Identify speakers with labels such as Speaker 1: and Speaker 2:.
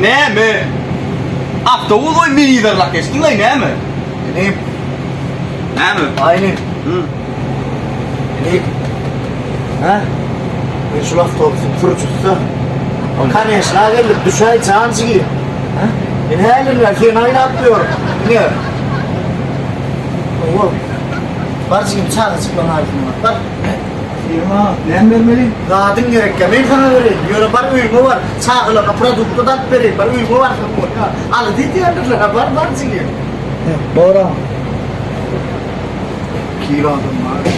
Speaker 1: ne mi? Avtobus oy minidir la kestin lan ne mi?
Speaker 2: Benim.
Speaker 1: Ne mi?
Speaker 2: Aynen.
Speaker 1: Hı.
Speaker 2: Benim. Ha? Ben şu avtobusun fırçısı. Kaneşler gelip düşey çağınsı gibi. Ha? Ben halimler fenayla atlıyorum. Ne? Oğlum. Barcığım çağın çıkman harfine bak. Bak.
Speaker 1: Firma, ne vermeliyim?
Speaker 2: Rahatın gerek ya, ben sana vereyim. Yöne bar uyumu var. Çağıla produktu da vereyim. Bar uyumu var. Alı dedi yanırlar. Barcığım.
Speaker 3: Doğru.
Speaker 2: Kilo adım var.